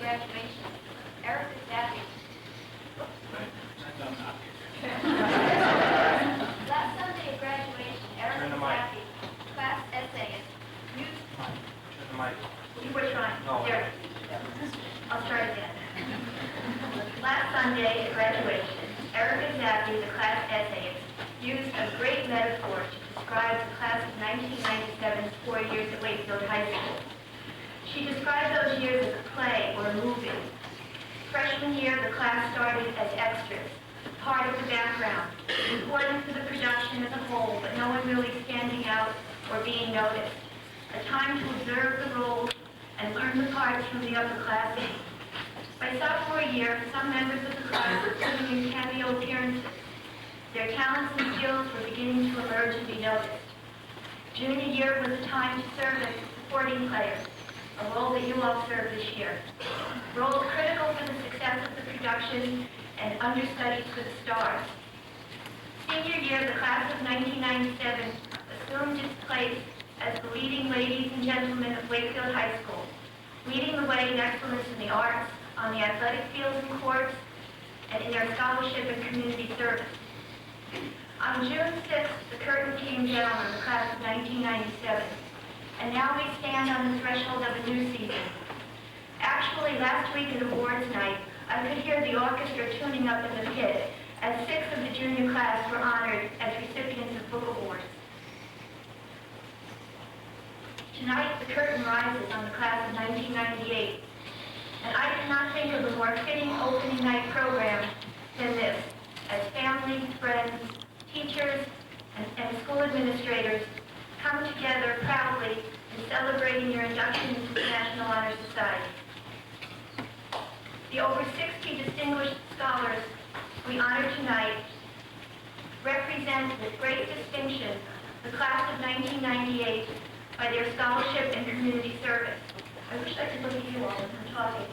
graduation, Eric is happy. Last Sunday of graduation, Eric is happy. Class essayist. You were trying. No. There. I'll try again. Last Sunday at graduation, Erica Zappi, the class essayist, used a great metaphor to describe the class of 1997's 4 years at Wakefield High School. She described those years as a play or a movie. Freshman year, the class started as extras, part of the background, important for the production as a whole, but no one really standing out or being noticed. A time to observe the roles and learn the parts from the upper classes. By sophomore year, some members of the class were putting in cameo appearances. Their talents and skills were beginning to emerge and be noticed. Junior year was a time to serve as supporting players, a role that you all serve this year. Roles critical for the success of the production and understudies for the stars. Senior year, the class of 1997 assumed its place as the leading ladies and gentlemen of Wakefield High School, leading the way in excellence in the arts, on the athletic fields and courts, and in their scholarship and community service. On June 6th, the curtain came down on the class of 1997, and now we stand on the threshold of a new season. Actually, last week at awards night, I could hear the orchestra tuning up in the pit as 6 of the junior class were honored as recipients of book awards. Tonight, the curtain rises on the class of 1998, and I cannot think of a more fitting opening night program than this, as families, friends, teachers, and school administrators come together proudly in celebrating your induction into the National Honor Society. The over 60 distinguished scholars we honor tonight represent with great distinction the class of 1998 by their scholarship and community service. I wish I could look at you all as I'm talking.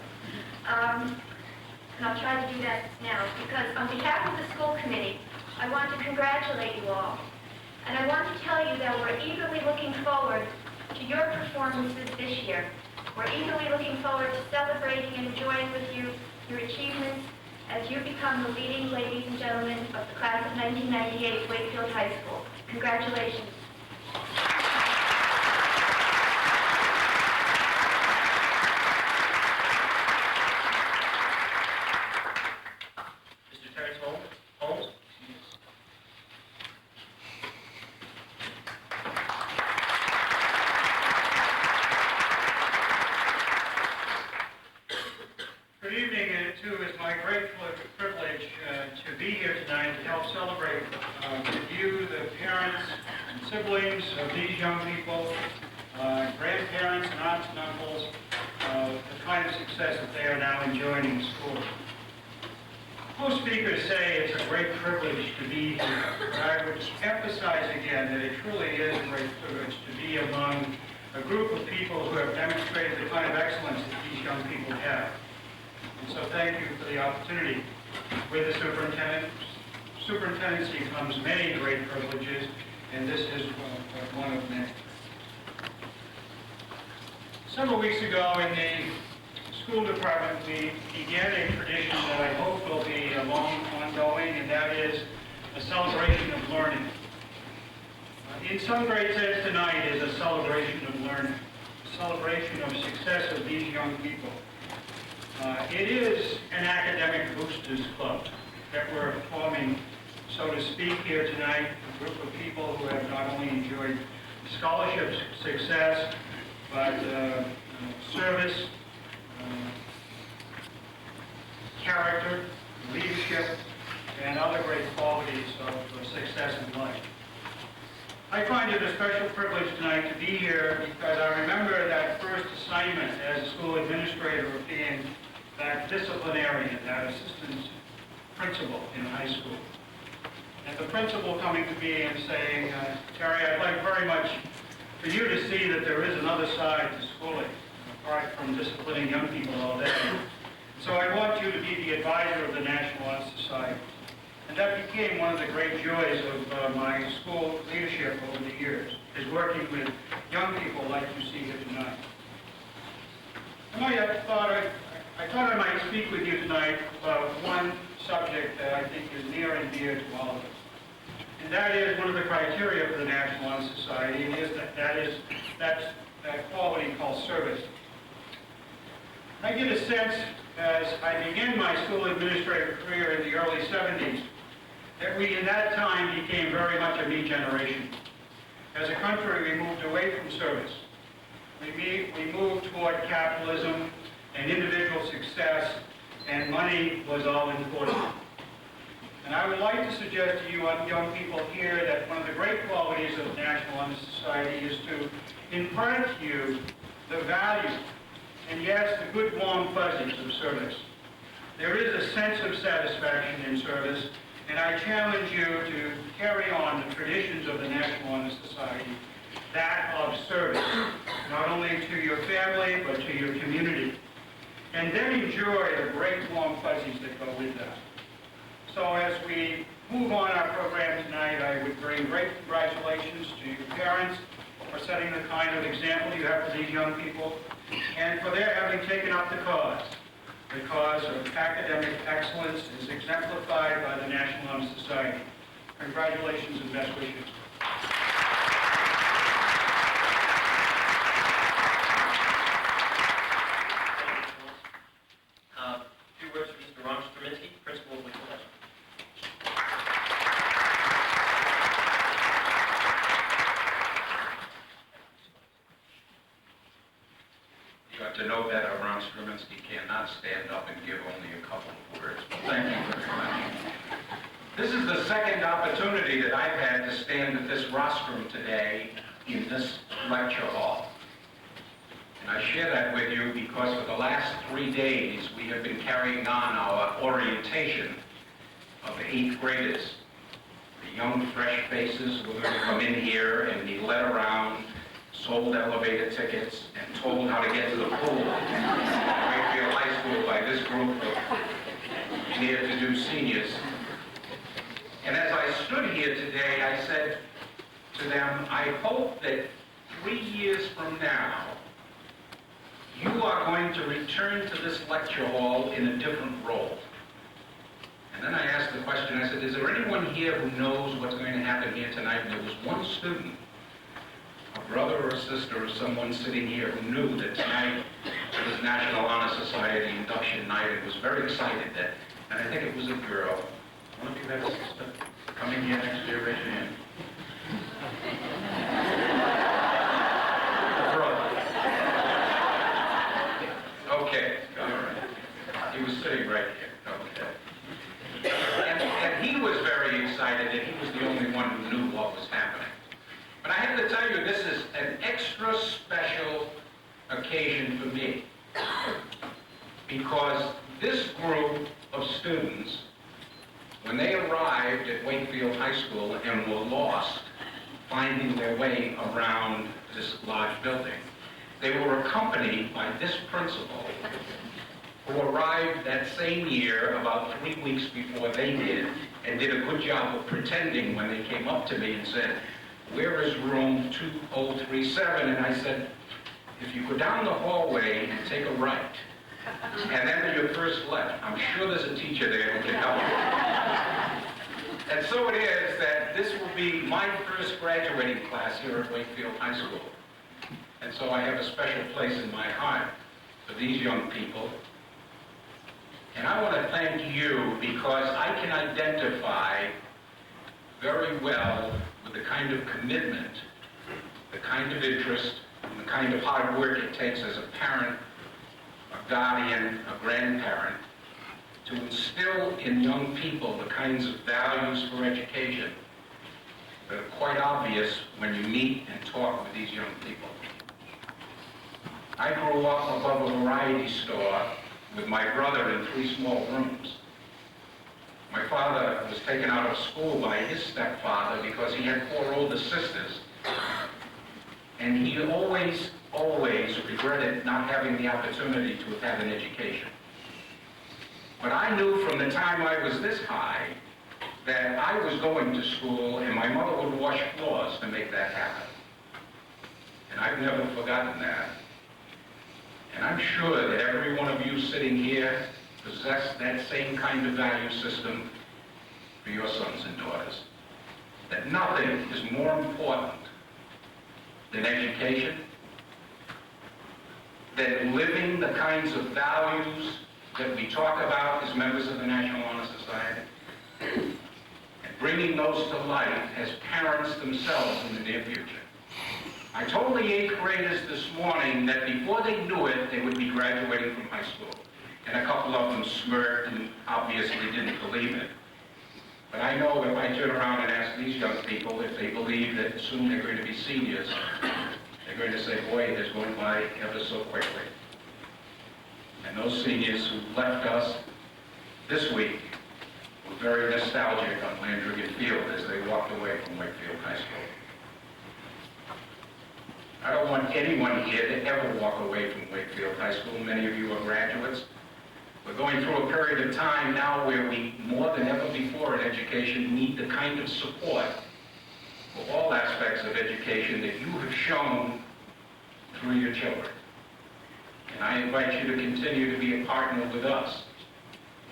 And I'll try to do that now, because on behalf of the school committee, I want to congratulate you all. And I want to tell you that we're eagerly looking forward to your performances this year. We're eagerly looking forward to celebrating and enjoying with you your achievements as you become the leading ladies and gentlemen of the class of 1998 Wakefield High School. Congratulations. Siblings of these young people, grandparents and aunts and uncles, the kind of success that they are now enjoying in school. Most speakers say it's a great privilege to be here, but I would emphasize again that it truly is a great privilege to be among a group of people who have demonstrated the kind of excellence that these young people have. And so thank you for the opportunity. With the superintendency comes many great privileges, and this is one of many. Several weeks ago in the school department, we began a tradition that I hope will be long ongoing, and that is a celebration of learning. In some great sense, tonight is a celebration of learning, a celebration of success of these young people. It is an academic boosters club that we're forming, so to speak, here tonight, a group of people who have not only enjoyed scholarship success, but service, character, leadership, and other great qualities of success in life. I find it a special privilege tonight to be here because I remember that first assignment as a school administrator of being that disciplinarian, that assistant principal in high school. And the principal coming to me and saying, Terry, I'd like very much for you to see that there is another side to schooling, apart from disciplining young people all day. So I want you to be the advisor of the National Honor Society. And that became one of the great joys of my school leadership over the years, is working with young people like you see here tonight. I thought thought I might speak with you tonight about one subject that I think is near and dear to all of us. And that is one of the criteria for the National Honor Society, and that's that quality called service. I get a sense, as I began my school administrative career in the early 70s, that we in that time became very much a me generation. As a country, we moved away from service. We moved toward capitalism and individual success, and money was all important. And I would like to suggest to you young people here that one of the great qualities of the National Honor Society is to impart to you the value, and yes, the good warm fuzzies of service. There is a sense of satisfaction in service, and I challenge you to carry on the traditions of the National Honor Society, that of service, not only to your family, but to your community. And then enjoy the great warm fuzzies that go with that. So as we move on our program tonight, I would bring great congratulations to your parents for setting the kind of example you have for these young people, and for their having taken up the cause. The cause of academic excellence is exemplified by the National Honor Society. Congratulations and best wishes. A few words from Mr. Ron Straminsky, Principal of the College. You got to know that Ron Straminsky cannot stand up and give only a couple of words. Thank you very much. This is the second opportunity that I've had to stand at this rostrum today in this lecture hall. And I share that with you because for the last 3 days we have been carrying on our orientation of the 8th graders. The young, fresh faces who are going to come in here and be led around, sold elevator tickets, and told how to get to the pool at Wakefield High School by this group of near-to-do seniors. And as I stood here today, I said to them, I hope that 3 years from now, you are going to return to this lecture hall in a different role. And then I asked the question, I said, is there anyone here who knows what's going to happen here tonight? And there was one student, a brother or a sister or someone sitting here who knew that tonight was National Honor Society induction night and was very excited that, and I think it was a girl. One of you have a sister coming here next year, raise your hand. A brother. Okay, all right. He was sitting right here, okay. And he was very excited that he was the only one who knew what was happening. But I have to tell you, this is an extra special occasion for me. Because this group of students, when they arrived at Wakefield High School and were lost, finding their way around this large building, they were accompanied by this principal, who arrived that same year, about 3 weeks before they did, and did a good job of pretending when they came up to me and said, where is room 2037? And I said, if you go down the hallway and take a right, and enter your first left, I'm sure there's a teacher there who can help you. And so it is that this will be my first graduating class here at Wakefield High School. And so I have a special place in my heart for these young people. And I want to thank you because I can identify very well with the kind of commitment, the kind of interest, and the kind of hard work it takes as a parent, a guardian, a grandparent, to instill in young people the kinds of values for education that are quite obvious when you meet and talk with these young people. I grew up above a variety store with my brother in 3 small rooms. My father was taken out of school by his stepfather because he had 4 older sisters. And he always regretted not having the opportunity to have had an education. But I knew from the time I was this high that I was going to school and my mother would wash floors to make that happen. And I've never forgotten that. And I'm sure that every one of you sitting here possess that same kind of value system for your sons and daughters. That nothing is more important than education, than living the kinds of values that we talk about as members of the National Honor Society, and bringing those to life as parents themselves in the near future. I told the 8th graders this morning that before they knew it, they would be graduating from high school. And a couple of them smirked and obviously didn't believe it. But I know if I turn around and ask these young people if they believe that soon they're going to be seniors, they're going to say, boy, it is going by ever so quickly. And those seniors who left us this week were very nostalgic on Landrigan Field as they walked away from Wakefield High School. I don't want anyone here to ever walk away from Wakefield High School. Many of you are graduates. We're going through a period of time now where we, more than ever before in education, need the kind of support for all aspects of education that you have shown through your children. And I invite you to continue to be a partner with us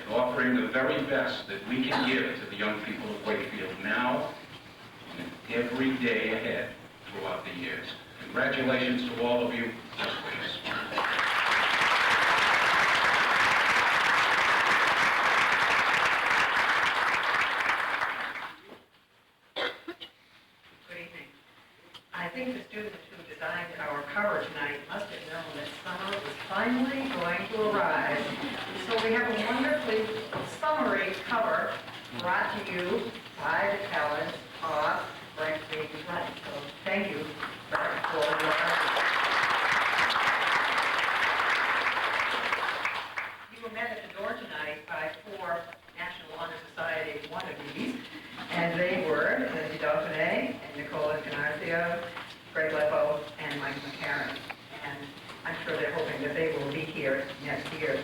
in offering the very best that we can give to the young people of Wakefield now and every day ahead throughout the years. Congratulations to all of you. Best wishes. Good evening. I think the students who designed our cover tonight must have known that summer was finally going to arrive. So we have a wonderfully summery cover brought to you by the talents of Frank Baby Light. So thank you for your You were met at the door tonight by 4 National Honor Society wannabes, and they were Lindsay Dauphiné and Nicola Canarcio, Greg Leppo, and Mike McCarran. And I'm sure they're hoping that they will be here next year.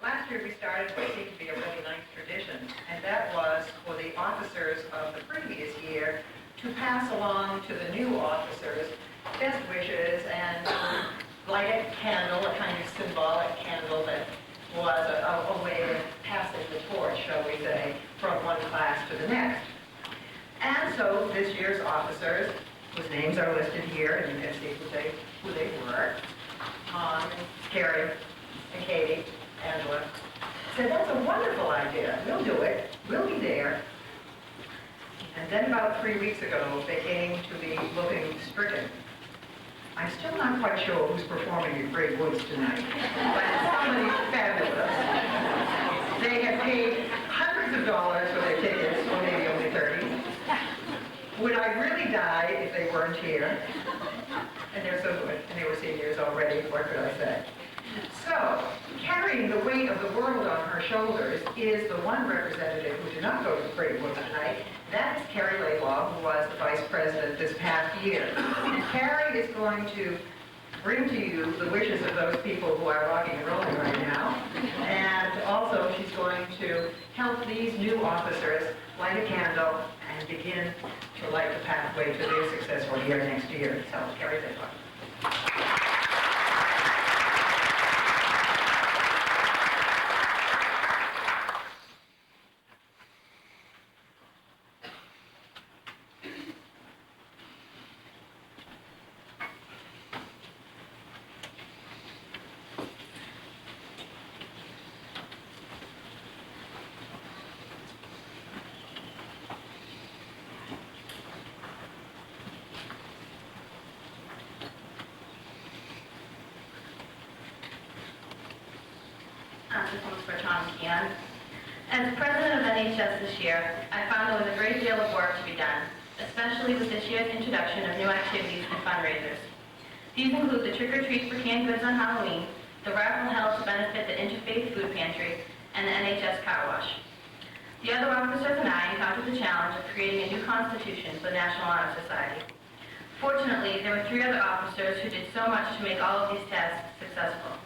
Last year we started what seemed to be a really nice tradition, and that was for the officers of the previous year to pass along to the new officers best wishes and light a candle, a kind of symbolic candle that was a way of passing the torch, shall we say, from one class to the next. And so this year's officers, whose names are listed here, and you can see who they were, Tom, Carrie, and Katie, Angela, said, that's a wonderful idea. We'll do it. We'll be there. And then about 3 weeks ago, they came to me looking stricken. I'm still not quite sure who's performing at Great Woods tonight, but somebody fabulous. They have paid hundreds of dollars for their tickets, or maybe only 30. Would I really die if they weren't here? And they're so good, and they were seniors already, what could I say? So, carrying the weight of the world on her shoulders is the one representative who did not go to the Great Woods tonight. That is Carrie Laidlaw, who was the vice president this past year. And Carrie is going to bring to you the wishes of those people who are rocking and rolling right now. And also, she's going to help these new officers light a candle and begin to light the pathway to their successful year next year. So, Carrie Laidlaw. This one's for Tom Keon. As president of NHS this year, I found there was a great deal of work to be done, especially with this year's introduction of new activities and fundraisers. These include the trick-or-treat for canned goods on Halloween, the raffle held to benefit the Interfaith Food Pantry, and the NHS Car Wash. The other officers and I encountered the challenge of creating a new constitution for the National Honor Society. Fortunately, there were 3 other officers who did so much to make all of these tasks successful.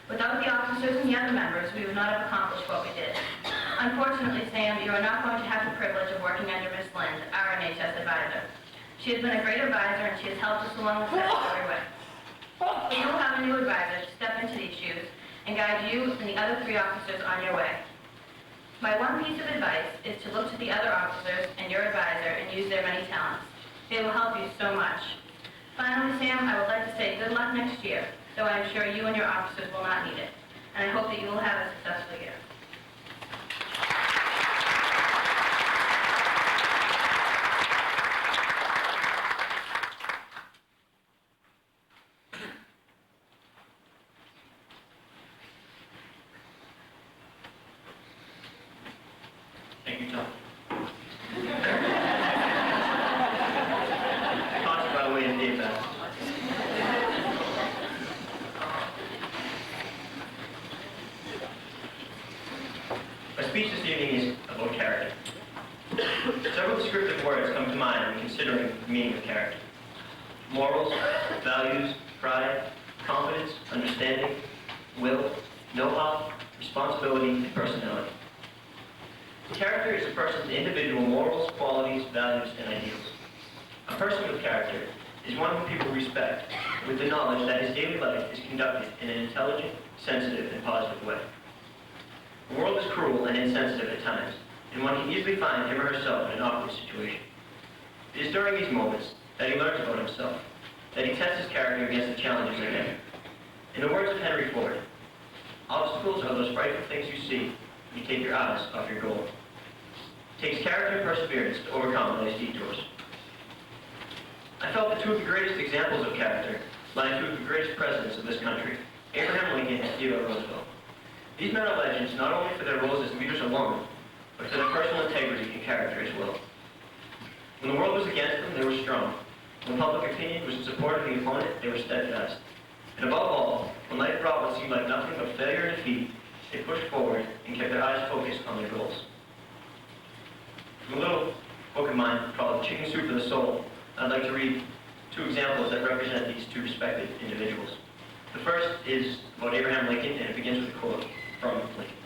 Without the officers and the other members, we would not have accomplished what we did. Unfortunately, Sam, you are not going to have the privilege of working under Ms. Lind, our NHS advisor. She has been a great advisor, and she has helped us along the steps every way. You will have a new advisor to step into these shoes and guide you and the other 3 officers on your way. My one piece of advice is to look to the other officers and your advisor and use their many talents. They will help you so much. Finally, Sam, I would like to say good luck next year, though I am sure you and your officers will not need it. And I hope that you will have a successful year. Thank you, Tom. Thoughts, by the way, is Dave Bell. My speech this evening is about character. Several descriptive words come to mind when considering the meaning of character. Morals, values, pride, confidence, understanding, will, know-how, responsibility, and personality. Character is a person's individual morals, qualities, values, and ideals. A person with character is one whom people respect, with the knowledge that his daily life is conducted in an intelligent, sensitive, and positive way. The world is cruel and insensitive at times, and one can easily find him or herself in an awkward situation. It is during these moments that he learns about himself, that he tests his character against the challenges ahead. In the words of Henry Ford, obstacles are those frightful things you see when you take your eyes off your goal. It takes character and perseverance to overcome life's detours. I felt that 2 of the greatest examples of character lie in 2 of the greatest presidents of this country, Abraham Lincoln and Theodore Roosevelt. These men are legends not only for their roles as leaders alone, but for their personal integrity and character as well. When the world was against them, they were strong. When public opinion was in support of the opponent, they were steadfast. And above all, when life brought what seemed like nothing but failure and defeat, they pushed forward and kept their eyes focused on their goals. From a little book of mine called Chicken Soup for the Soul, I'd like to read 2 examples that represent these 2 respected individuals. The first is about Abraham Lincoln, and it begins with a quote from Lincoln.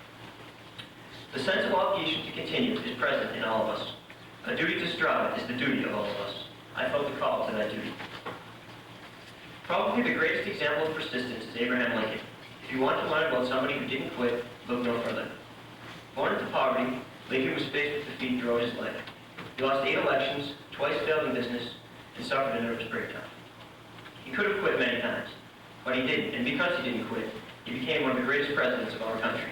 "The sense of obligation to continue is present in all of us. A duty to strive is the duty of all of us. I felt the call to that duty." Probably the greatest example of persistence is Abraham Lincoln. If you want to learn about somebody who didn't quit, look no further. Born into poverty, Lincoln was faced with defeat throughout his life. He lost 8 elections, twice failed in business, and suffered a nervous breakdown. He could have quit many times, but he didn't, and because he didn't quit, he became one of the greatest presidents of our country.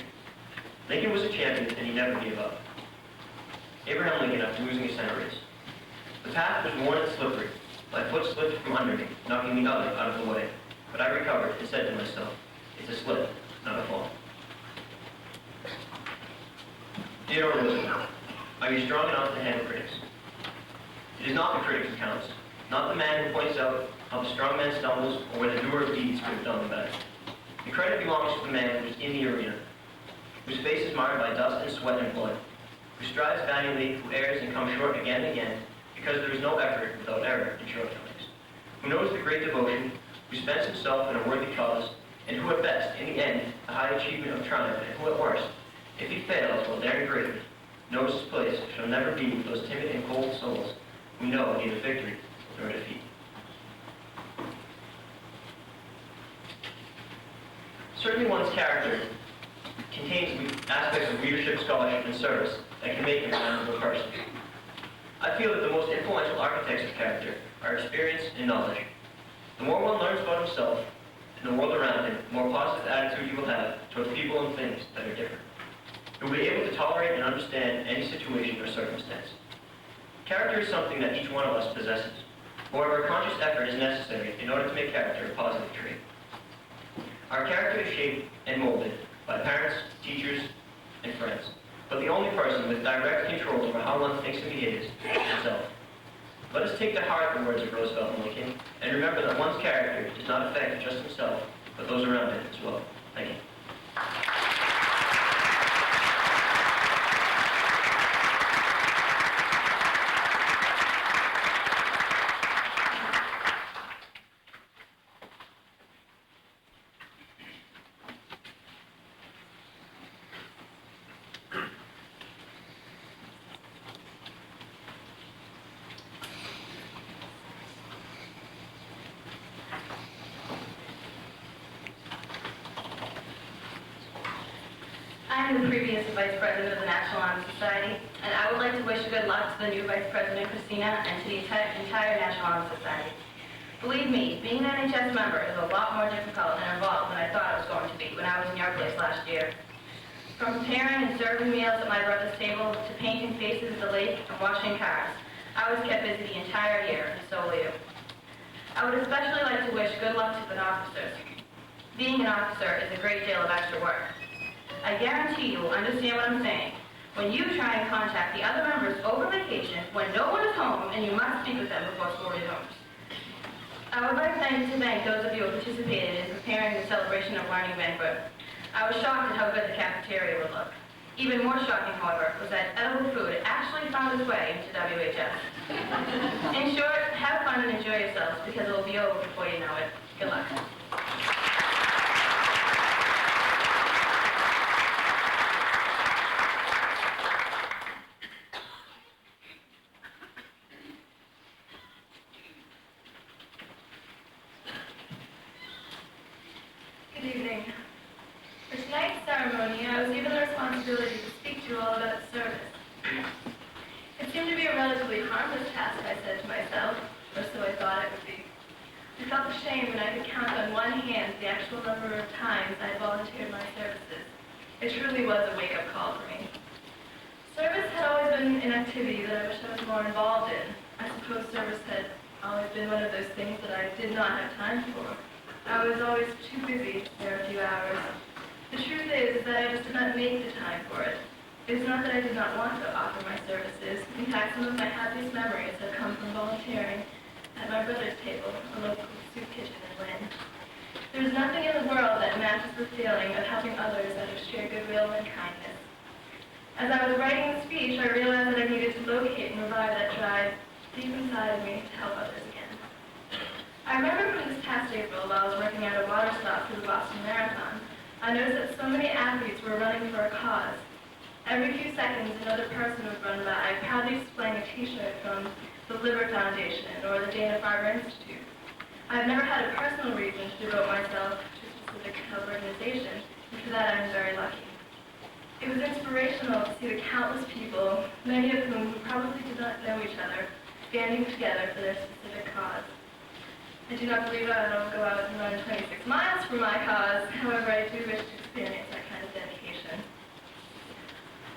Lincoln was a champion, and he never gave up. Abraham Lincoln, after losing his Senate race. "The path was worn and slippery. My foot slipped from under me, knocking the other out of the way. But I recovered and said to myself, it's a slip, not a fall." Theodore Roosevelt. Are you strong enough to handle critics? It is not the critic who counts, not the man who points out how the strong man stumbles or where the doer of deeds could have done them better. The credit belongs to the man who is in the arena, whose face is marred by dust and sweat and blood, who strives valiantly, who errs and comes short again and again, because there is no effort without error and shortcomings, who knows the great devotion, who spends himself in a worthy cause, and who at best, in the end, a high achievement of triumph, and who at worst, if he fails while daring greatly, knows his place shall never be with those timid and cold souls who know neither victory nor defeat. Certainly one's character contains aspects of leadership, scholarship, and service that can make him a memorable person. I feel that the most influential architects of character are experience and knowledge. The more one learns about himself and the world around him, the more positive attitude he will have towards people and things that are different. He will be able to tolerate and understand any situation or circumstance. Character is something that each one of us possesses. However, a conscious effort is necessary in order to make character a positive trait. Our character is shaped and molded by parents, teachers, and friends. But the only person with direct control over how one thinks and behaves is himself. Let us take to heart the words of Roosevelt and Lincoln, and remember that one's character does not affect just himself, but those around him as well. Thank you. I'm the previous Vice President of the National Honor Society, and I would like to wish good luck to the new Vice President, Christina, and to the entire National Honor Society. Believe me, being an NHS member is a lot more difficult and involved than I thought it was going to be when I was in your place last year. From preparing and serving meals at my brother's table to painting faces at the lake and washing cars, I was kept busy the entire year, and so will you. I would especially like to wish good luck to the officers. Being an officer is a great deal of extra work. I guarantee you will understand what I'm saying when you try and contact the other members over vacation when no one is home and you must speak with them before school resumes. I would like to thank those of you who participated in preparing the Celebration of Learning banquet. I was shocked at how good the cafeteria would look. Even more shocking, however, was that edible food actually found its way into WHS. In short, have fun and enjoy yourselves because it will be over before you know it. Good luck. Good evening. For tonight's ceremony, I was given the responsibility to speak to you all about service. It seemed to be a relatively harmless task, I said to myself, or so I thought it would be. I felt ashamed when I could count on one hand the actual number of times I had volunteered my services. It truly was a wake-up call for me. Service had always been an activity that I wish I was more involved in. I suppose service had always been one of those things that I did not have time for. I was always too busy to spare a few hours. The truth is that I just did not make the time for it. It is not that I did not want to offer my services. In fact, some of my happiest memories have come from volunteering at my brother's table, a local soup kitchen in Lynn. There is nothing in the world that matches the feeling of helping others out of sheer goodwill and kindness. As I was writing the speech, I realized that I needed to locate and revive that drive deep inside of me to help others again. I remember from this past April, while I was working at a water stop for the Boston Marathon, I noticed that so many athletes were running for a cause. Every few seconds, another person would run by, proudly displaying a T-shirt from the Liver Foundation or the Dana-Farber Institute. I've never had a personal reason to devote myself to a specific health organization, and for that I'm very lucky. It was inspirational to see the countless people, many of whom probably did not know each other, standing together for their specific cause. I do not believe I will go out and run 26 miles for my cause. However, I do wish to experience that kind of dedication.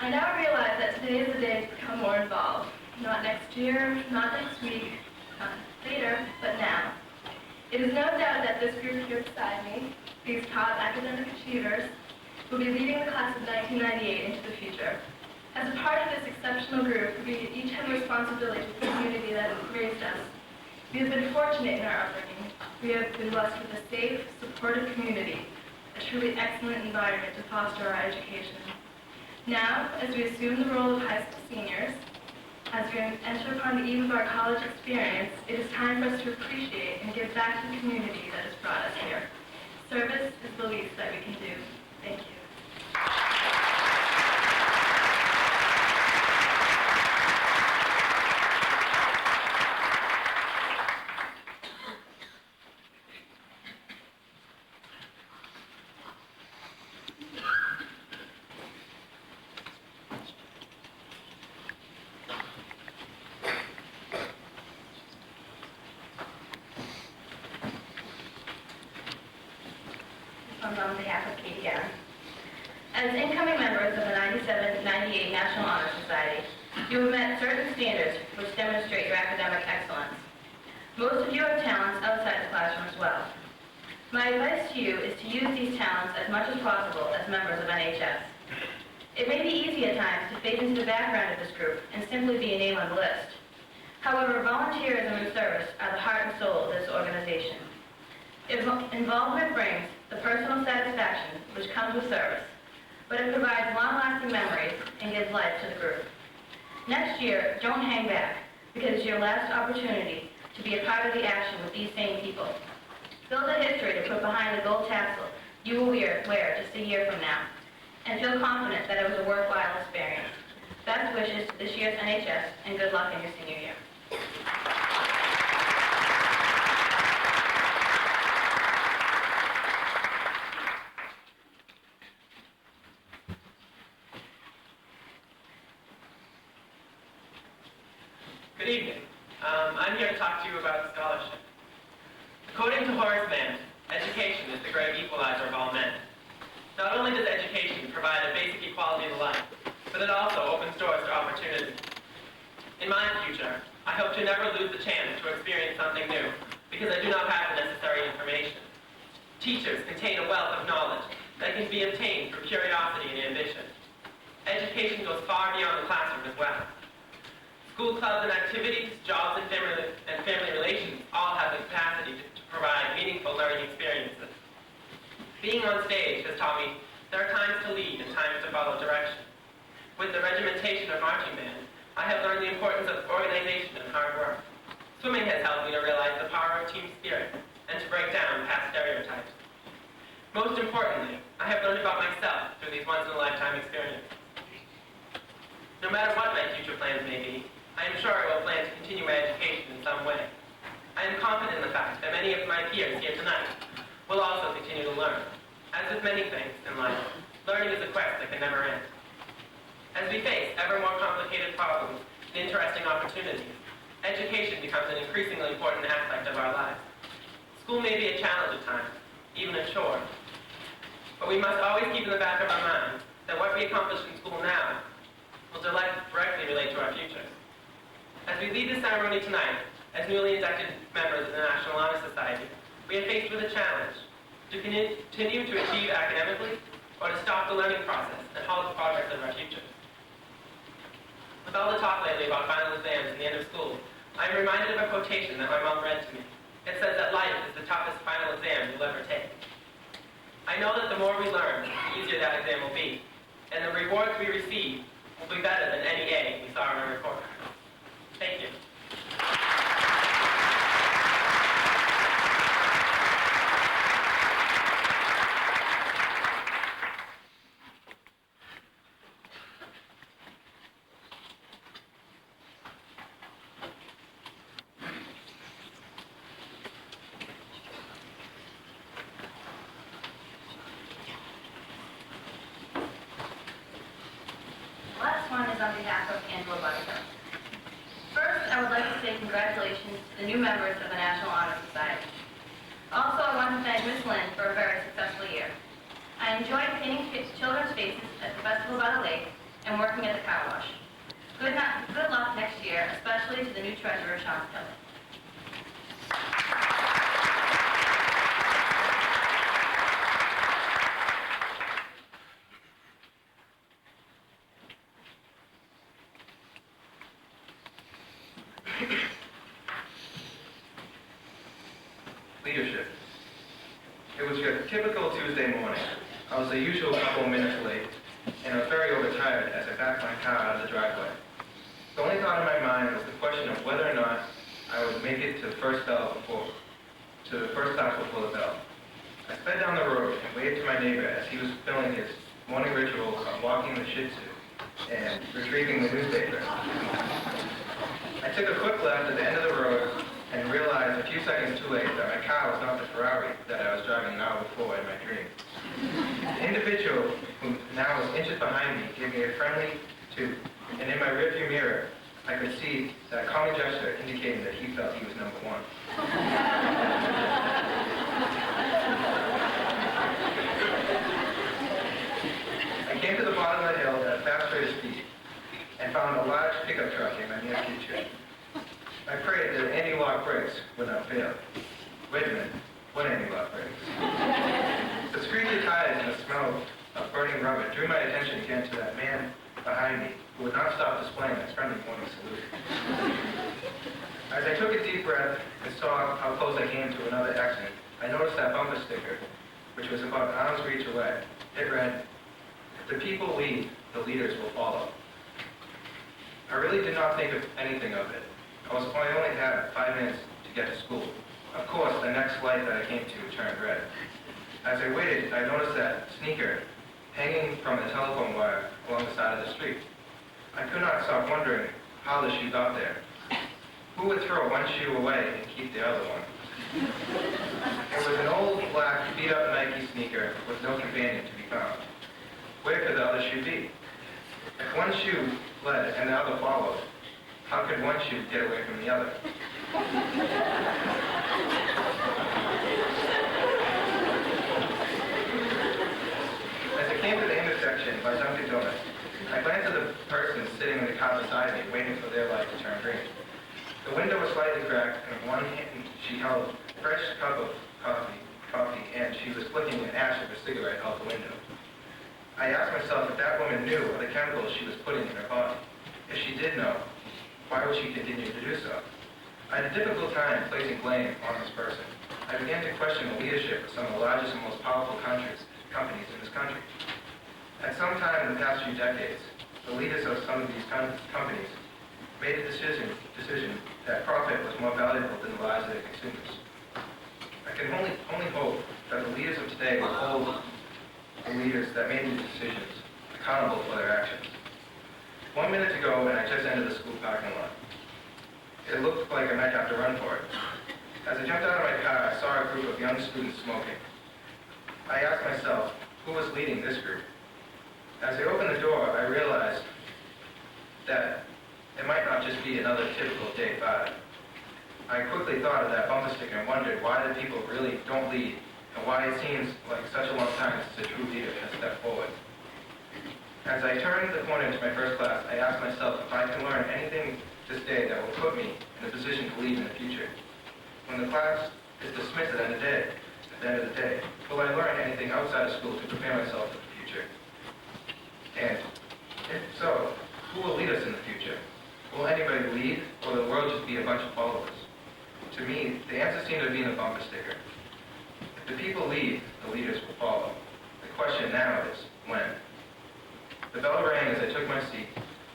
I now realize that today is the day to become more involved. Not next year, not next week, not later, but now. It is no doubt that this group here beside me, these top academic achievers, will be leading the class of 1998 into the future. As a part of this exceptional group, we each have a responsibility to the community that has raised us. We have been fortunate in our upbringing. We have been blessed with a safe, supportive community, a truly excellent environment to foster our education. Now, as we assume the role of high school seniors, as we enter upon the eve of our college experience, it is time for us to appreciate and give back to the community that has brought us here. Service is the least that we can do. Thank you. On behalf of Katie Aaron. As incoming members of the 97-98 National Honor Society, you have met certain standards which demonstrate your academic excellence. Most of you have talents outside the classroom as well. My advice to you is to use these talents as much as possible as members of NHS. It may be easy at times to fade into the background of this group and simply be a name on the list. However, volunteerism and service are the heart and soul of this organization. Involvement brings the personal satisfaction which comes with service, but it provides long-lasting memories and gives life to the group. Next year, don't hang back, because it's your last opportunity to be a part of the action with these same people. Build a history to put behind the gold tassel you will wear just a year from now, and feel confident that it was a worthwhile experience. Best wishes to this year's NHS, and good luck in your senior year. In my future, I hope to never lose the chance to experience something new, because I do not have the necessary information. Teachers contain a wealth of knowledge that can be obtained through curiosity and ambition. Education goes far beyond the classroom as well. School clubs and activities, jobs and family relations all have the capacity to provide meaningful learning experiences. Being on stage has taught me there are times to lead and times to follow direction. With the regimentation of marching band, I have learned the importance of organization and hard work. Swimming has helped me to realize the power of team spirit and to break down past stereotypes. Most importantly, I have learned about myself through these once-in-a-lifetime experiences. No matter what my future plans may be, I am sure I will plan to continue my education in some way. I am confident in the fact that many of my peers here tonight will also continue to learn. As with many things in life, learning is a quest that can never end. As we face ever more complicated problems and interesting opportunities, education becomes an increasingly important aspect of our lives. School may be a challenge at times, even a chore, but we must always keep in the back of our minds that what we accomplish in school now will directly relate to our futures. As we lead this ceremony tonight, as newly inducted members of the National Honor Society, we are faced with a challenge to continue to achieve academically or to stop the learning process and halt the progress of our futures. With all the talk lately about final exams and the end of school, I am reminded of a quotation that my mom read to me. It says that life is the toughest final exam you'll ever take. I know that the more we learn, the easier that exam will be, and the rewards we receive will be better than any A we saw in our report. Thank you. Last one is on behalf of Angela Butterfield. First, I would like to say congratulations to the new members of the National Honor Society. Also, I want to thank Ms. Lynn for a very successful year. I enjoyed painting children's faces at the Festival by the Lake and working at the car wash. Good luck next year, especially to the new treasurer, Sean Kelly. Leadership. It was your typical Tuesday morning. I was the usual couple minutes late, and I was very overtired as I backed my car out of the driveway. The only thought in my mind was the question of whether or not I would make it to the first stop before the bell. I sped down the road and waved to my neighbor as he was filling his morning ritual of walking the Shih Tzu and retrieving the newspaper. I took a quick left at the end of the road and realized a few seconds too late that my car was not the Ferrari that I was driving an hour before in my dream. The individual who now was inches behind me gave me a friendly toot, and in my rearview mirror, I could see that common gesture indicating that he felt he was number one. I came to the bottom of the hill at a fast rate of speed and found a large pickup truck in my near future. I prayed that anti-lock brakes would not fail. Wait a minute, what anti-lock brakes? The screechy tires and the smell of burning rubber drew my attention again to that man behind me who would not stop displaying his friendly morning salute. As I took a deep breath and saw how close I came to another accident, I noticed that bumper sticker, which was about an arm's reach away. It read, "If the people lead, the leaders will follow." I really did not think of anything of it. I only had 5 minutes to get to school. Of course, the next light that I came to turned red. As I waited, I noticed that sneaker hanging from the telephone wire along the side of the street. I could not stop wondering how the shoe got there. Who would throw one shoe away and keep the other one? It was an old, black, beat-up Nike sneaker with no companion to be found. Where could the other shoe be? If one shoe led and the other followed, how could one shoe get away from the other? As I came to the intersection by Dunkin' Donuts, I glanced at the person sitting in the car beside me, waiting for their light to turn window was slightly cracked, and in one hand she held a fresh cup of coffee, and she was flicking an ash of a cigarette out the window. I asked myself if that woman knew of the chemicals she was putting in her body. If she did know, why would she continue to do so? I had a difficult time placing blame on this person. I began to question the leadership of some of the largest and most powerful companies in this country. At some time in the past few decades, the leaders of some of these companies made a decision that profit was more valuable than the lives of their consumers. I can only hope that the leaders of today will hold the leaders that made these decisions accountable for their actions. 1 minute ago, and I just entered the school parking lot. It looked like I might have to run for it. As I jumped out of my car, I saw a group of young students smoking. I asked myself, who was leading this group? As I opened the door, I realized that it might not just be another typical day 5. I quickly thought of that bumper sticker and wondered why the people really don't lead, and why it seems like such a long time since a true leader has stepped forward. As I turned the corner into my first class, I asked myself if I can learn anything this day that will put me in a position to lead in the future. When the class is dismissed at the end of the day, will I learn anything outside of school to prepare myself for the future? And if so, who will lead us in the future? Will anybody lead, or will the world just be a bunch of followers? To me, the answer seemed to be in the bumper sticker. If the people lead, the leaders will follow. The question now is, when? The bell rang as I took my seat.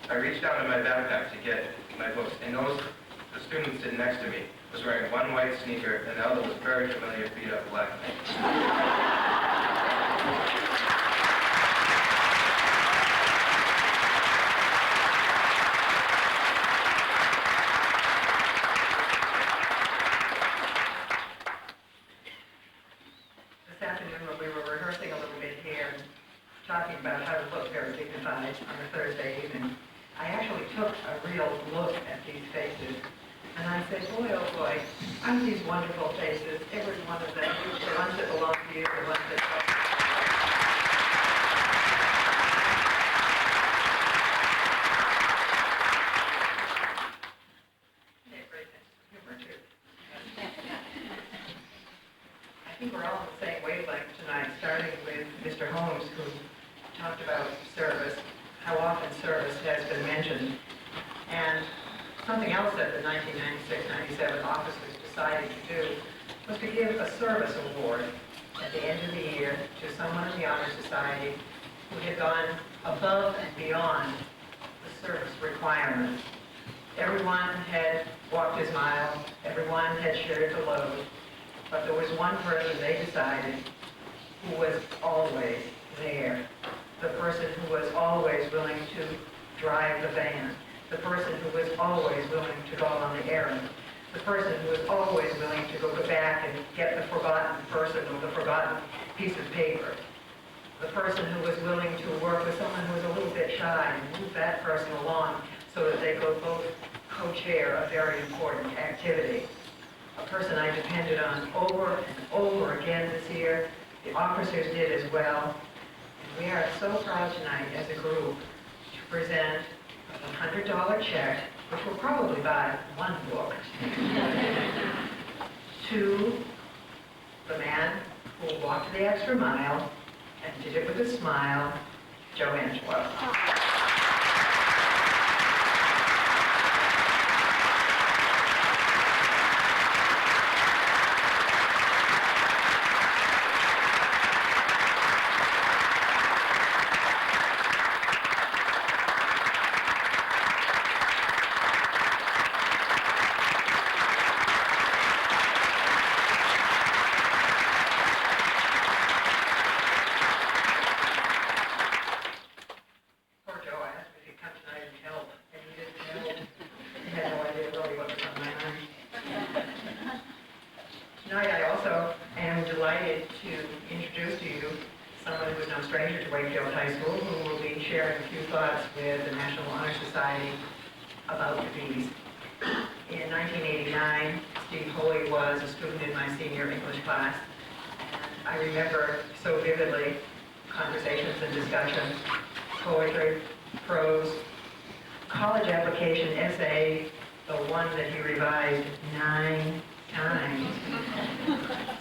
I reached down in my backpack to get my books, and the student sitting next to me was wearing one white sneaker, and the other was very familiar beat-up black. This afternoon, when we were rehearsing a little bit here, talking about how to look very dignified on a Thursday evening, I actually took a real look at these faces, and I said, boy, oh boy, aren't these wonderful faces, every one of them, the ones that belong to you, the ones that don't. They have great sense of humor, too. I think we're all on the same wavelength tonight, starting with Mr. Holmes, who talked about service, how often service has been mentioned. And something else that the 1996-97 officers decided to do was to give a service award at the end of the year to someone in the Honor Society who had gone above and beyond the service requirements. Everyone had walked his mile, everyone had shared the load, but there was one person they decided who was always there. The person who was always willing to drive the van. The person who was always willing to go on the errand. The person who was always willing to go back and get the forgotten person or the forgotten piece of paper. The person who was willing to work with someone who was a little bit shy and move that person along so that they could both co-chair a very important activity. A person I depended on over and over again this year. The officers did as well. And we are so proud tonight as a group to present a $100 check, which will probably buy one book, to the man who walked the extra mile and did it with a smile, Joe Angelo. Tonight I also am delighted to introduce to you someone who is no stranger to Wakefield High School, who will be sharing a few thoughts with the National Honor Society about the bees. In 1989, Steve Holy was a student in my senior English class, and I remember so vividly conversations and discussions, poetry, prose, college application essay the one that he revised 9 times,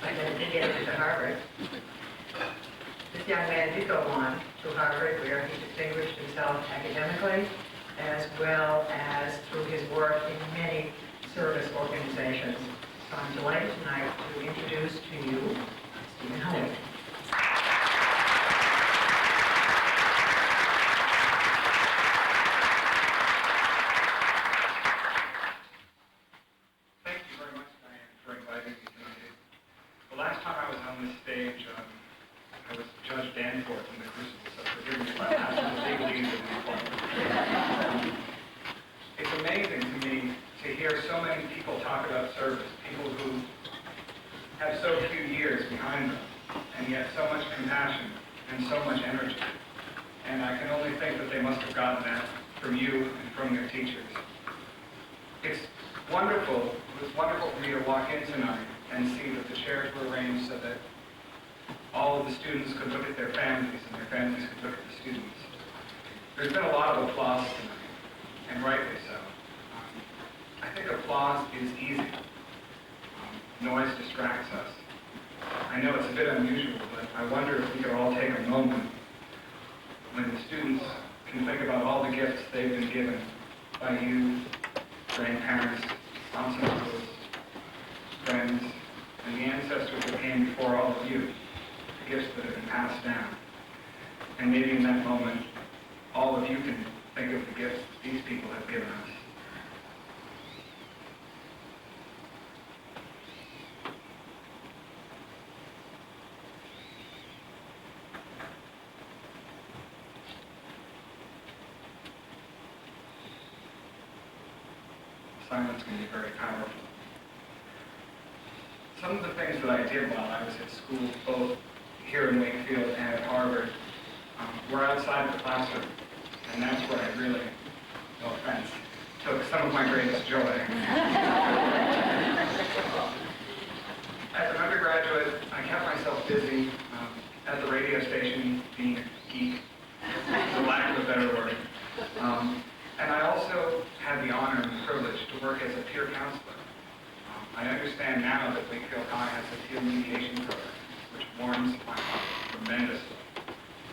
but then did get into Harvard. This young man did go on to Harvard, where he distinguished himself academically, as well as through his work in many service organizations. So I'm delighted tonight to introduce to you Stephen Howitt. Thank you very much, Diane, for inviting me tonight. The last time I was on this stage, I was Judge Danforth in the Crucible, so forgive me if I have some legalese at any point. It's amazing to me to hear so many people talk about service, people who have so few years behind them, and yet so much compassion and so much energy. And I can only think that they must have gotten that from you and from their teachers. It's wonderful. It was wonderful for me to walk in tonight and see that the chairs were arranged so that all of the students could look at their families and their families could look at the students. There's been a lot of applause tonight, and rightly so. I think applause is easy. Noise distracts us. I know it's a bit unusual, but I wonder if we could all take a moment when the students can think about all the gifts they've been given by you, grandparents, aunts and uncles, friends, and the ancestors that came before all of you, the gifts that have been passed down. And maybe in that moment, all of you can think of the gifts these people have given us. Silence can be very powerful. Some of the things that I did while I was at school, both here in Wakefield and at Harvard, were outside the classroom. And that's where I really, no offense, took some of my greatest joy. As an undergraduate, I kept myself busy at the radio station, being a geek, for lack of a better word. And I also had the honor and the privilege to work as a peer counselor. I understand now that Wakefield High has a peer mediation program, which warms my heart tremendously.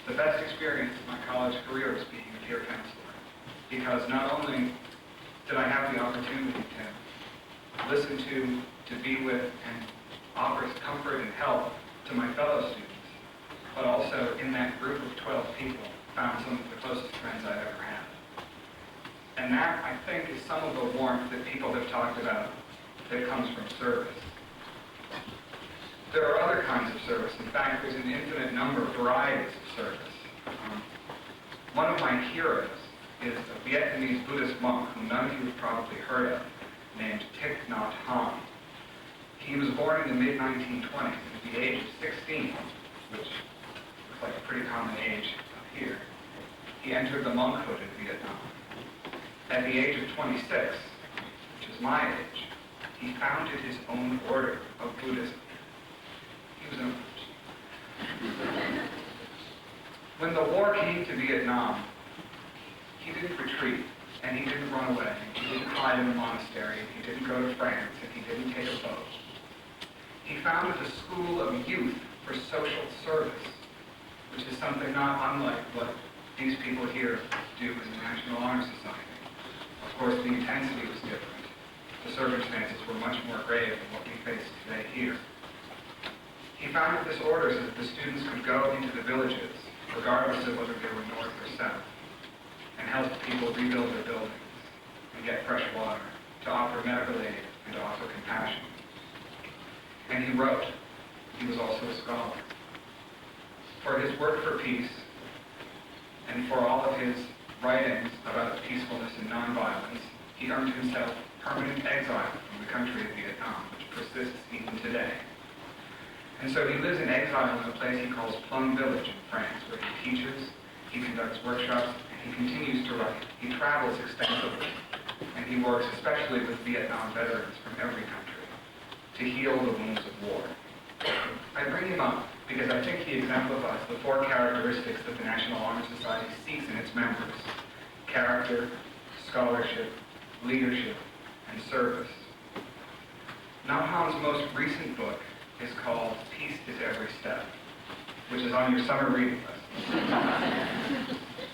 The best experience of my college career was being a peer counselor, because not only did I have the opportunity to listen to be with, and offer comfort and help to my fellow students, but also in that group of 12 people, found some of the closest friends I've ever had. And that, I think, is some of the warmth that people have talked about that comes from service. There are other kinds of service. In fact, there's an infinite number of varieties of service. One of my heroes is a Vietnamese Buddhist monk whom none of you have probably heard of, named Thich Nhat Hanh. He was born in the mid-1920s. At the age of 16, which looks like a pretty common age up here, he entered the monkhood in Vietnam. At the age of 26, which is my age, he founded his own order of Buddhism. He was an order. When the war came to Vietnam, he didn't retreat, and he didn't run away. He didn't hide in a monastery, he didn't go to France, and he didn't take a boat. He founded a school of youth for social service, which is something not unlike what these people here do in the National Honor Society. Of course, the intensity was different. The circumstances were much more grave than what we face today here. He founded this order so that the students could go into the villages, regardless of whether they were north or south, and help people rebuild their buildings and get fresh water, to offer medical aid and to offer compassion. And he wrote. He was also a scholar. For his work for peace, and for all of his writings about peacefulness and nonviolence, he earned himself permanent exile from the country of Vietnam, which persists even today. And so he lives in exile in a place he calls Plum Village in France, where he teaches, he conducts workshops, and he continues to write. He travels extensively, and he works especially with Vietnam veterans from every country to heal the wounds of war. I bring him up because I think he exemplifies the four characteristics that the National Honor Society seeks in its members: character, scholarship, leadership, and service. Nahum's most recent book is called Peace is Every Step, which is on your summer reading list.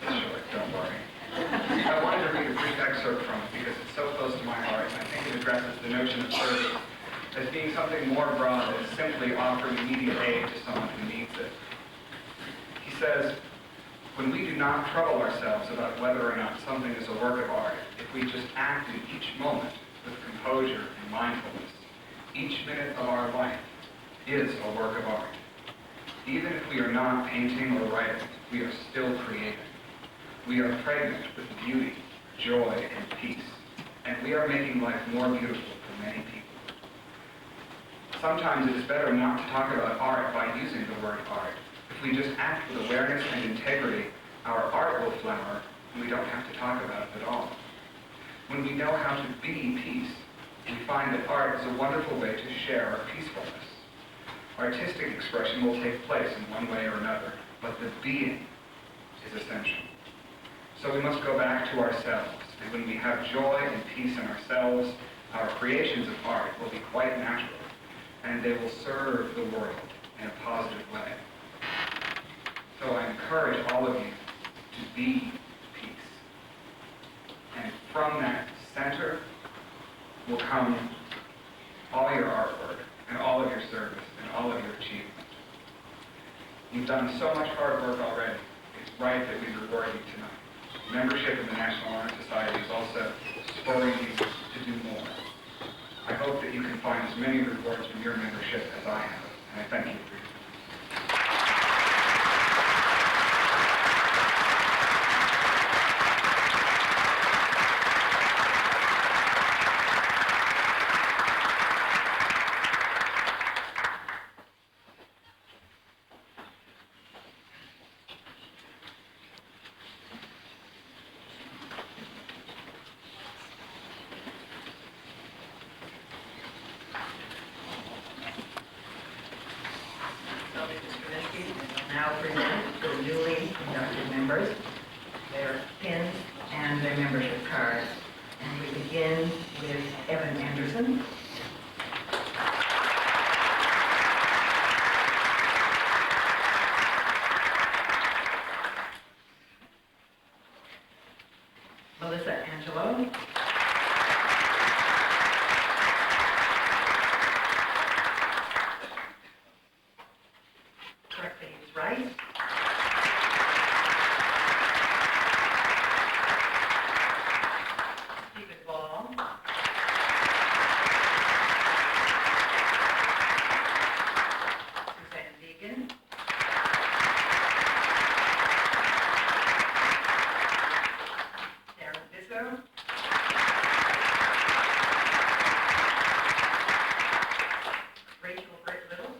It's short, don't worry. I wanted to read a brief excerpt from it because it's so close to my heart, and I think it addresses the notion of service as being something more broad than simply offering immediate aid to someone who needs it. He says, when we do not trouble ourselves about whether or not something is a work of art, if we just act in each moment with composure and mindfulness, each minute of our life is a work of art. Even if we are not painting or writing, we are still creating. We are pregnant with beauty, joy, and peace, and we are making life more beautiful for many people. Sometimes it is better not to talk about art by using the word art. If we just act with awareness and integrity, our art will flower, and we don't have to talk about it at all. When we know how to be peace, we find that art is a wonderful way to share our peacefulness. Artistic expression will take place in one way or another, but the being is essential. So we must go back to ourselves, and when we have joy and peace in ourselves, our creations of art will be quite natural, and they will serve the world in a positive way. So I encourage all of you to be peace. And from that center will come all your artwork and all of your service and all of your achievement. You've done so much hard work already. It's right that we reward you tonight. Membership in the National Honor Society is also spurring you to do more. I hope that you can find as many rewards from your membership as I have, and I thank you for your time. Now present the newly inducted members, their pins and their membership cards. And we begin with Evan Anderson. Melissa Angelo. Right? Stephen Ball. Suzanne Deegan. Darren Bisso. Rachel Britt Little.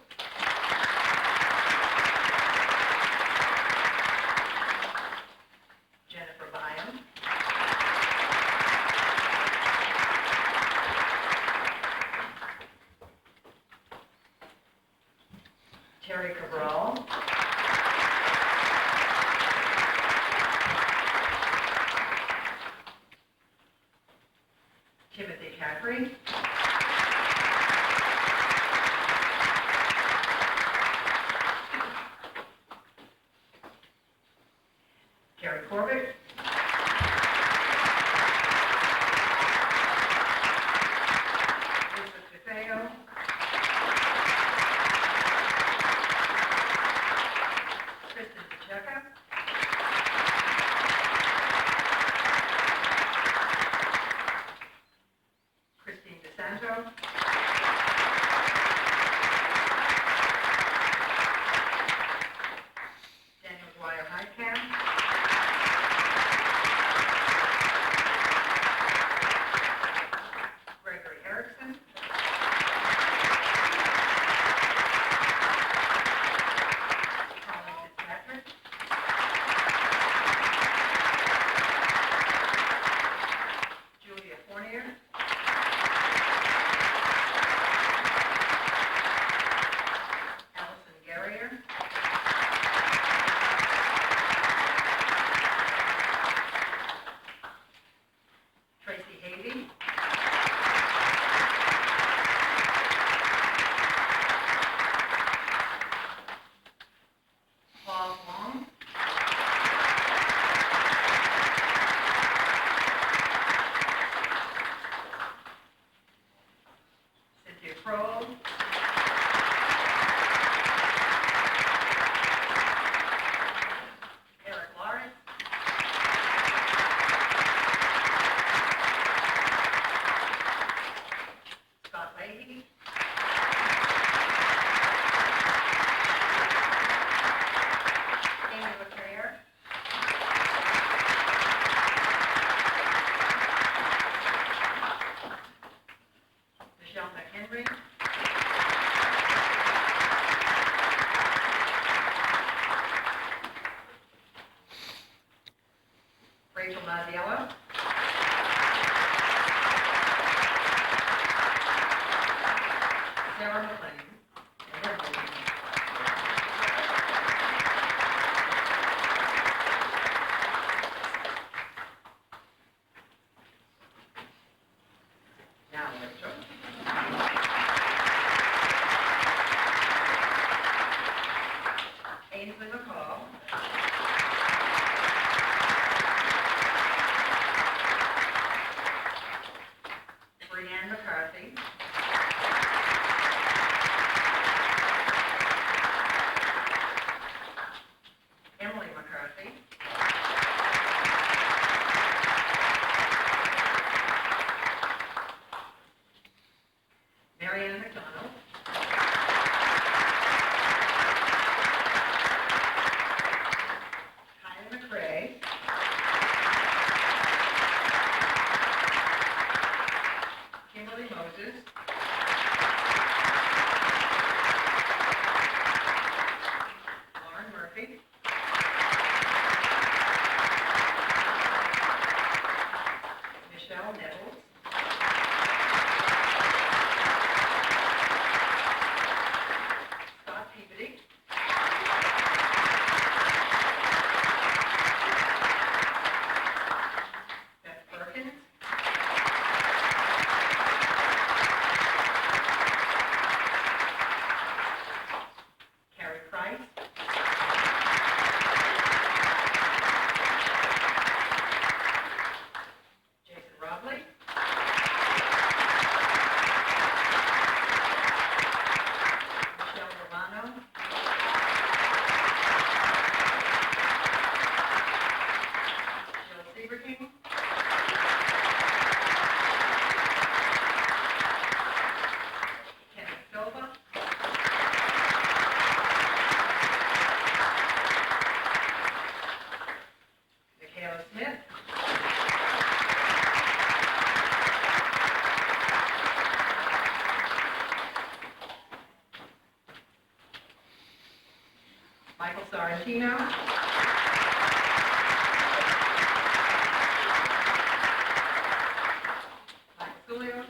Terry Cabral. Timothy Caffrey. Gary Corbett. Elizabeth DeFeo. Michael Sorrentino. Michael Tulio.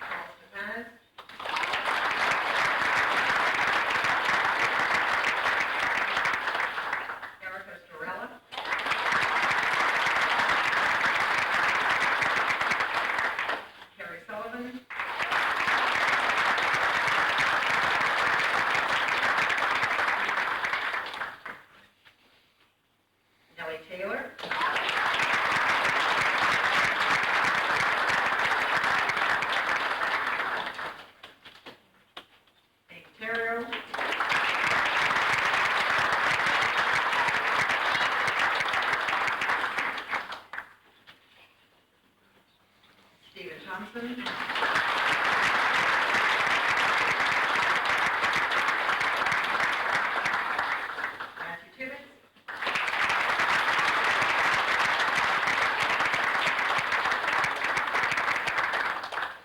Paul Stefanis. Erica Storella. Carrie Sullivan. Nellie Taylor. Dave Terrio. Stephen Thompson. Matthew Tibbetts.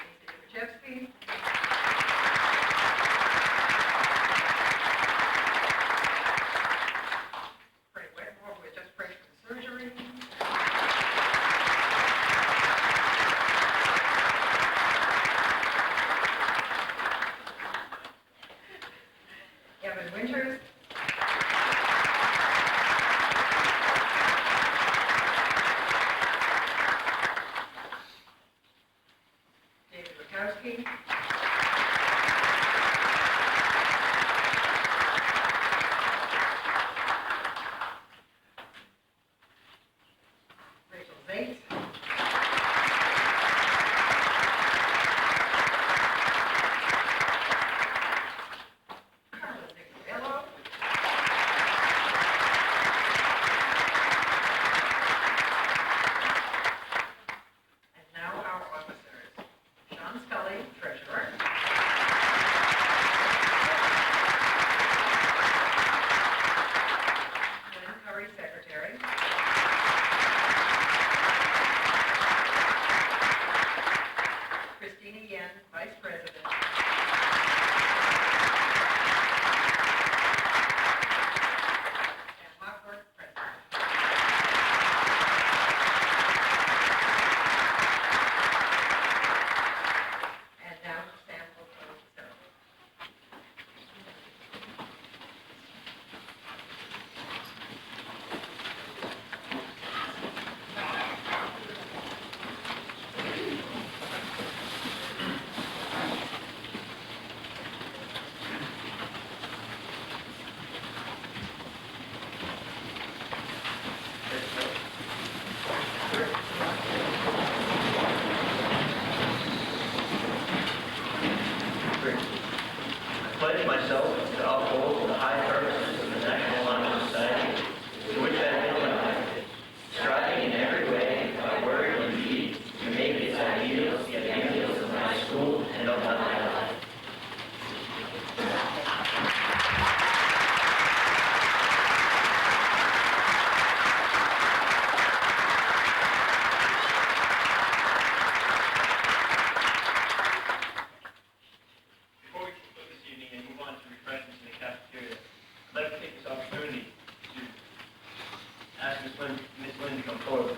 Lisa Duchevsky. Frank Wetmore, who was just fresh from surgery. Evan Winters. David Rakowski. Rachel Zates. Carla Ziccarello. And now our officers. Sean Scully, treasurer. Lynn Curry, secretary. Christina Yen, vice president. And Mark Worth, president. And now Sam will close the ceremony. I pledge myself to uphold the high purposes of the National Honor Society, to which I have been elected, striving in every way, by word and deed, to make its ideals the ideals of my school and of my life. Before we conclude this evening and move on to refreshments in the cafeteria, I'd like to take this opportunity to ask Ms. Lynn to come forward.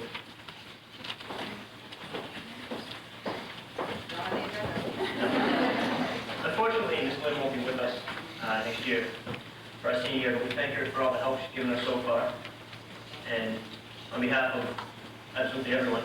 Unfortunately, Ms. Lynn won't be with us next year for our senior year, but we thank her for all the help she's given us so far. And on behalf of absolutely everyone,